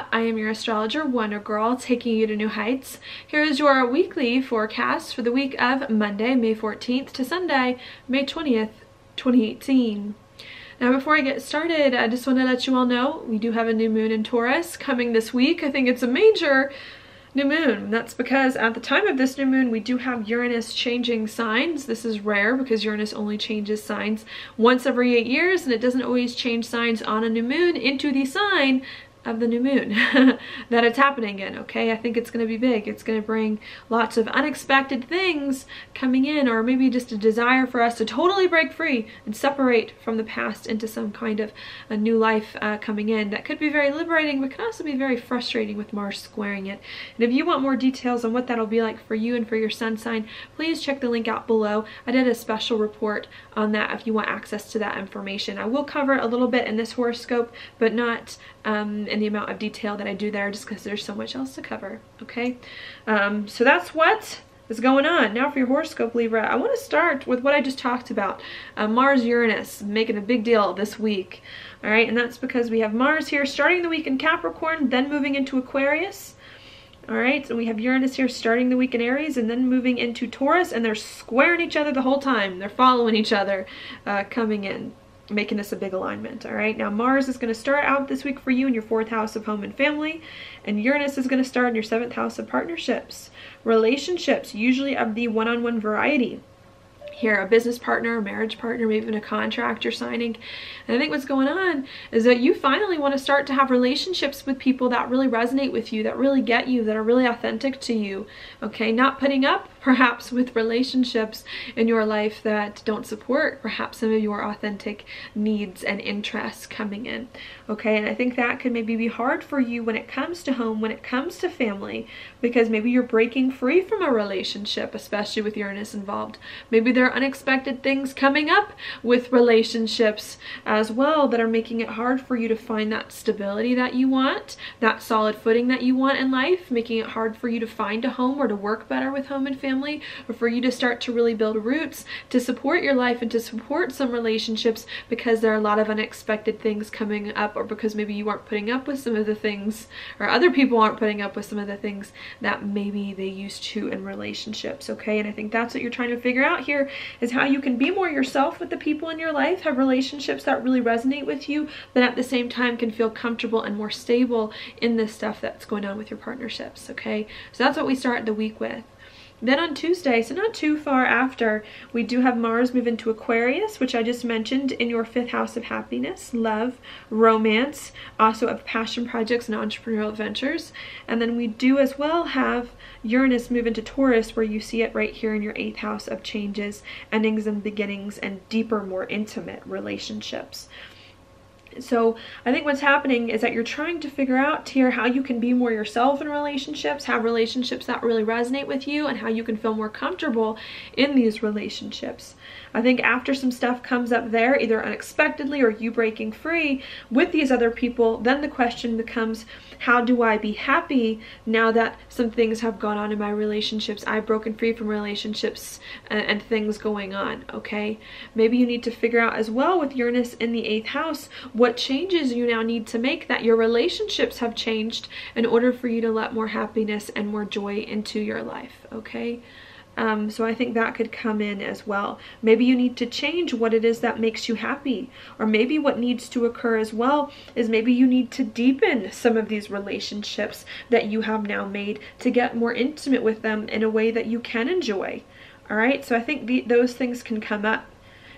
Libra. I am your astrologer, Wonder Girl, taking you to new heights. Here is your weekly forecast for the week of Monday, May 14th to Sunday, May 20th, 2018. Now before I get started, I just want to let you all know we do have a new moon in Taurus coming this week. I think it's a major new moon. That's because at the time of this new moon, we do have Uranus changing signs. This is rare because Uranus only changes signs once every 8 years, and it doesn't always change signs on a new moon into the sign of the new moon that it's happening in. Okay, I think it's going to be big. It's going to bring lots of unexpected things coming in, or maybe just a desire for us to totally break free and separate from the past into some kind of a new life coming in. That could be very liberating, but can also be very frustrating with Mars squaring it. And if you want more details on what that'll be like for you and for your sun sign, please check the link out below. I did a special report on that if you want access to that information. I will cover a little bit in this horoscope, but not in the amount of detail that I do there, just because there's so much else to cover. Okay, so that's what is going on. Now for your horoscope, Libra, I want to start with what I just talked about. Mars Uranus making a big deal this week. All right, and that's because we have Mars here starting the week in Capricorn, then moving into Aquarius. All right, so we have Uranus here starting the week in Aries and then moving into Taurus, and they're squaring each other the whole time. They're following each other coming in, making this a big alignment. All right, now Mars is going to start out this week for you in your 4th house of home and family, and Uranus is going to start in your 7th house of partnerships. Relationships, usually of the one-on-one variety. Here, a business partner, a marriage partner, maybe even a contract you're signing. And I think what's going on is that you finally want to start to have relationships with people that really resonate with you, that really get you, that are really authentic to you. Okay, not putting up perhaps with relationships in your life that don't support perhaps some of your authentic needs and interests coming in. Okay, and I think that could maybe be hard for you when it comes to home, when it comes to family, because maybe you're breaking free from a relationship, especially with Uranus involved. Maybe there are unexpected things coming up with relationships as well that are making it hard for you to find that stability that you want, that solid footing that you want in life, making it hard for you to find a home or to work better with home and family, or for you to start to really build roots to support your life and to support some relationships, because there are a lot of unexpected things coming up, or because maybe you aren't putting up with some of the things, or other people aren't putting up with some of the things that maybe they used to in relationships. Okay, and I think that's what you're trying to figure out here, is how you can be more yourself with the people in your life, have relationships that really resonate with you, but at the same time can feel comfortable and more stable in this stuff that's going on with your partnerships. Okay, so that's what we start the week with. Then on Tuesday, so not too far after, we do have Mars move into Aquarius, which I just mentioned, in your 5th house of happiness, love, romance, also of passion projects and entrepreneurial ventures. And then we do as well have Uranus move into Taurus, where you see it right here in your 8th house of changes, endings and beginnings, and deeper, more intimate relationships. So I think what's happening is that you're trying to figure out here how you can be more yourself in relationships, have relationships that really resonate with you, and how you can feel more comfortable in these relationships. I think after some stuff comes up there, either unexpectedly or you breaking free with these other people, then the question becomes, how do I be happy now that some things have gone on in my relationships? I've broken free from relationships and things going on. Okay, maybe you need to figure out as well with Uranus in the 8th house what changes you now need to make, that your relationships have changed in order for you to let more happiness and more joy into your life. Okay, so I think that could come in as well. Maybe you need to change what it is that makes you happy, or maybe what needs to occur as well is maybe you need to deepen some of these relationships that you have now made to get more intimate with them in a way that you can enjoy. All right, so I think those things can come up.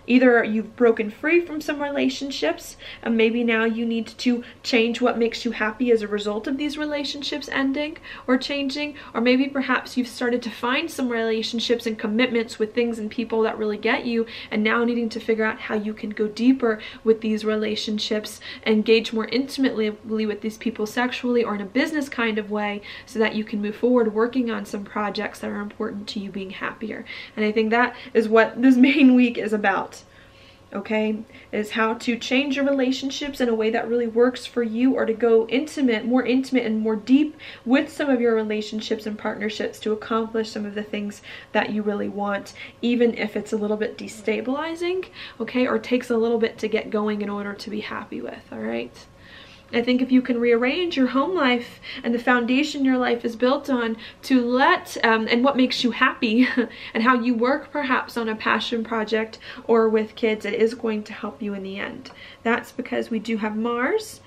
Either you've broken free from some relationships and maybe now you need to change what makes you happy as a result of these relationships ending or changing, or maybe perhaps you've started to find some relationships and commitments with things and people that really get you, and now needing to figure out how you can go deeper with these relationships, engage more intimately with these people sexually or in a business kind of way, so that you can move forward working on some projects that are important to you being happier. And I think that is what this main week is about. Okay, is how to change your relationships in a way that really works for you, or to go intimate, more intimate and more deep with some of your relationships and partnerships to accomplish some of the things that you really want, even if it's a little bit destabilizing, okay, or takes a little bit to get going in order to be happy with. All right. I think if you can rearrange your home life and the foundation your life is built on to let, and what makes you happy and how you work perhaps on a passion project or with kids, it is going to help you in the end. That's because we do have Mars,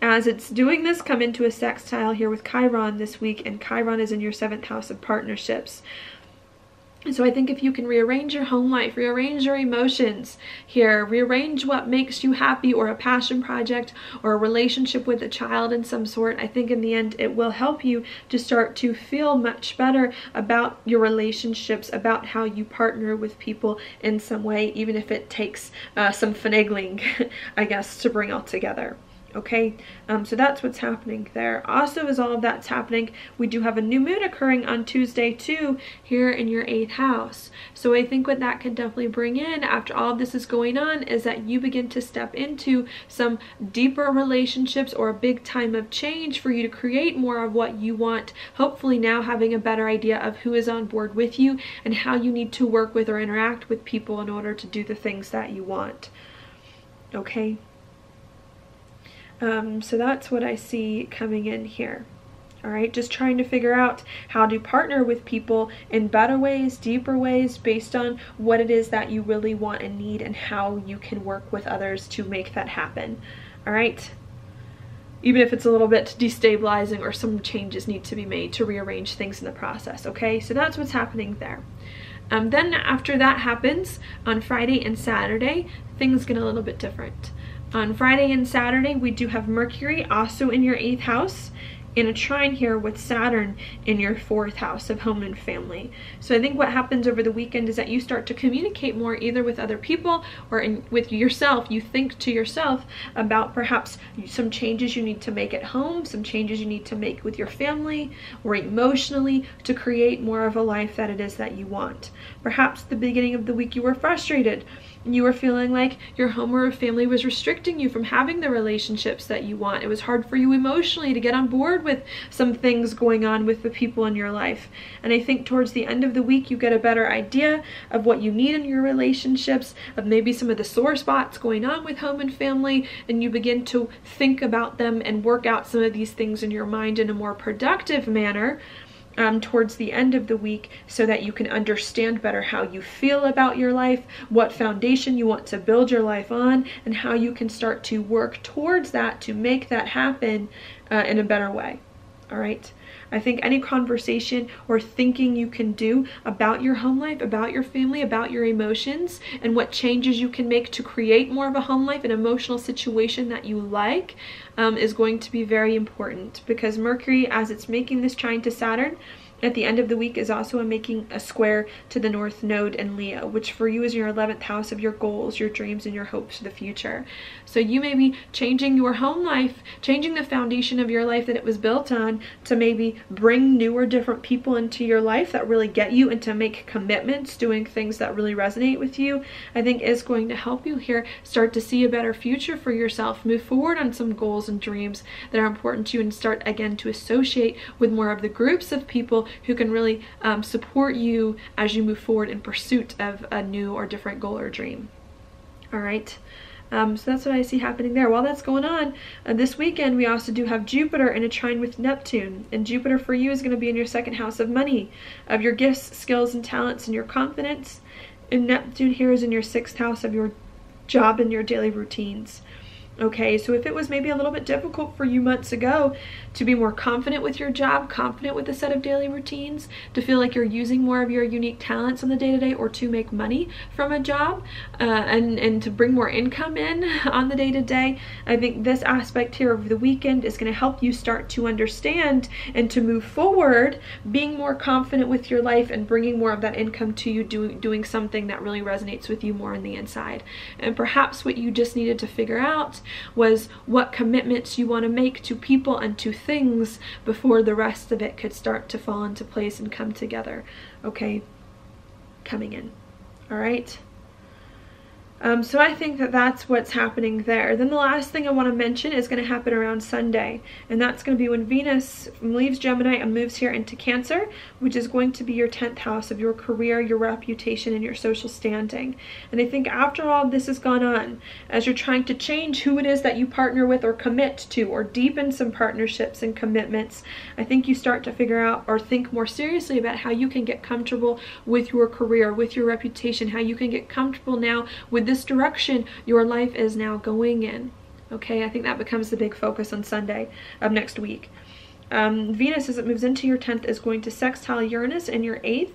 as it's doing this, come into a sextile here with Chiron this week, and Chiron is in your 7th house of partnerships. So I think if you can rearrange your home life, rearrange your emotions here, rearrange what makes you happy, or a passion project or a relationship with a child in some sort, I think in the end it will help you to start to feel much better about your relationships, about how you partner with people in some way, even if it takes some finagling, I guess, to bring all together. Okay, so that's what's happening there. Also, as all of that's happening, we do have a new moon occurring on Tuesday too, here in your 8th house. So I think what that can definitely bring in after all of this is going on is that you begin to step into some deeper relationships, or a big time of change for you to create more of what you want. Hopefully now having a better idea of who is on board with you and how you need to work with or interact with people in order to do the things that you want. Okay. So that's what I see coming in here. All right, just trying to figure out how to partner with people in better ways, deeper ways, based on what it is that you really want and need, and how you can work with others to make that happen. All right, even if it's a little bit destabilizing or some changes need to be made to rearrange things in the process. Okay, so that's what's happening there. Then after that happens on Friday and Saturday, things get a little bit different. On Friday and Saturday, we do have Mercury also in your 8th house, in a trine here with Saturn in your 4th house of home and family. So I think what happens over the weekend is that you start to communicate more, either with other people or with yourself. You think to yourself about perhaps some changes you need to make at home, some changes you need to make with your family or emotionally to create more of a life that it is that you want. Perhaps at the beginning of the week you were frustrated. You were feeling like your home or family was restricting you from having the relationships that you want. It was hard for you emotionally to get on board with some things going on with the people in your life. And I think towards the end of the week, you get a better idea of what you need in your relationships, of maybe some of the sore spots going on with home and family, and you begin to think about them and work out some of these things in your mind in a more productive manner. Towards the end of the week, so that you can understand better how you feel about your life, what foundation you want to build your life on, and how you can start to work towards that to make that happen in a better way. All right. I think any conversation or thinking you can do about your home life, about your family, about your emotions, and what changes you can make to create more of a home life, an emotional situation that you like, is going to be very important, because Mercury, as it's making this trine to Saturn, at the end of the week is also making a square to the North Node in Leo, which for you is your 11th house of your goals, your dreams, and your hopes for the future. So you may be changing your home life, changing the foundation of your life that it was built on, to maybe bring new or different people into your life that really get you, and to make commitments, doing things that really resonate with you. I think is going to help you here start to see a better future for yourself, move forward on some goals and dreams that are important to you, and start again to associate with more of the groups of people who can really support you as you move forward in pursuit of a new or different goal or dream. All right. So that's what I see happening there. While that's going on, this weekend we also do have Jupiter in a trine with Neptune. And Jupiter for you is going to be in your 2nd house of money, of your gifts, skills, and talents, and your confidence. And Neptune here is in your 6th house of your job and your daily routines. Okay, so if it was maybe a little bit difficult for you months ago to be more confident with your job, confident with a set of daily routines, to feel like you're using more of your unique talents on the day-to-day, or to make money from a job, and to bring more income in on the day-to-day, I think this aspect here over the weekend is going to help you start to understand and to move forward, being more confident with your life and bringing more of that income to you, doing something that really resonates with you more on the inside. And perhaps what you just needed to figure out was what commitments you want to make to people and to things before the rest of it could start to fall into place and come together. Okay, coming in. All right. So I think that that's what's happening there. Then the last thing I want to mention is going to happen around Sunday, and that's going to be when Venus leaves Gemini and moves here into Cancer, which is going to be your 10th house of your career, your reputation, and your social standing. And I think after all this has gone on, as you're trying to change who it is that you partner with or commit to, or deepen some partnerships and commitments, I think you start to figure out or think more seriously about how you can get comfortable with your career, with your reputation, how you can get comfortable now with this direction your life is now going in. Okay, I think that becomes the big focus on Sunday of next week. Venus, as it moves into your 10th, is going to sextile Uranus in your 8th,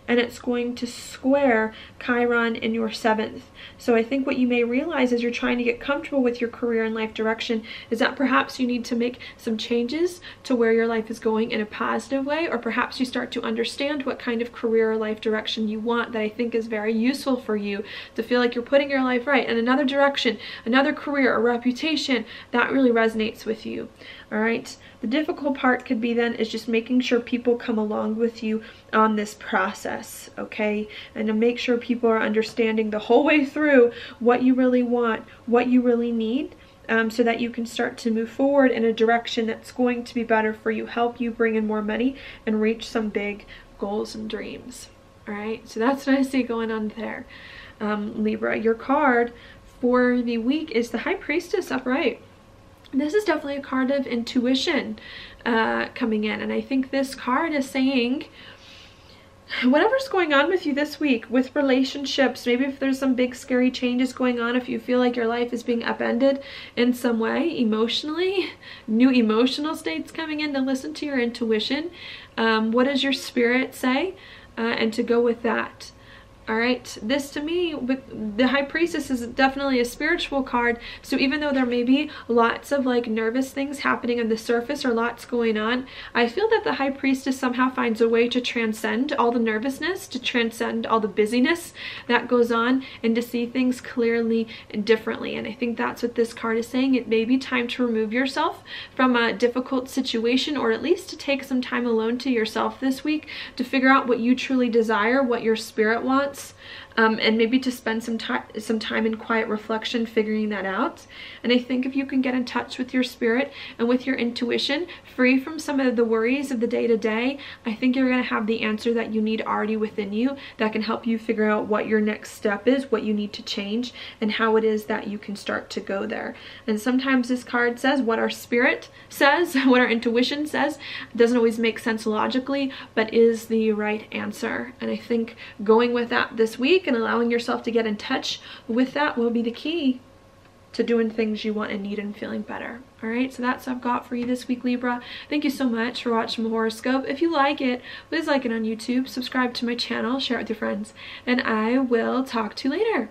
and it's going to square Chiron in your 7th. So I think what you may realize as you're trying to get comfortable with your career and life direction is that perhaps you need to make some changes to where your life is going in a positive way, or perhaps you start to understand what kind of career or life direction you want that I think is very useful for you to feel like you're putting your life right in another direction, another career or reputation that really resonates with you. All right. The difficult part could be then is just making sure people come along with you on this process, okay? And to make sure people are understanding the whole way through what you really want, what you really need, so that you can start to move forward in a direction that's going to be better for you, help you bring in more money, and reach some big goals and dreams. All right, so that's what I see going on there. Libra, your card for the week is the High Priestess upright. This is definitely a card of intuition coming in, and I think this card is saying whatever's going on with you this week with relationships, maybe if there's some big scary changes going on, if you feel like your life is being upended in some way emotionally, new emotional states coming in, to listen to your intuition. What does your spirit say? And to go with that. All right, this to me, with the High Priestess, is definitely a spiritual card. So even though there may be lots of like nervous things happening on the surface or lots going on, I feel that the High Priestess somehow finds a way to transcend all the nervousness, to transcend all the busyness that goes on, and to see things clearly and differently. And I think that's what this card is saying. It may be time to remove yourself from a difficult situation, or at least to take some time alone to yourself this week to figure out what you truly desire, what your spirit wants. And maybe to spend some time in quiet reflection figuring that out. And I think if you can get in touch with your spirit and with your intuition, free from some of the worries of the day-to-day, I think you're going to have the answer that you need already within you that can help you figure out what your next step is, what you need to change, and how it is that you can start to go there. And sometimes this card says what our spirit says, what our intuition says, doesn't always make sense logically, but is the right answer. And I think going with that this week and allowing yourself to get in touch with that will be the key to doing things you want and need and feeling better. All right, so that's what I've got for you this week, Libra. Thank you so much for watching my horoscope. If you like it, please like it on YouTube, subscribe to my channel, share it with your friends, and I will talk to you later.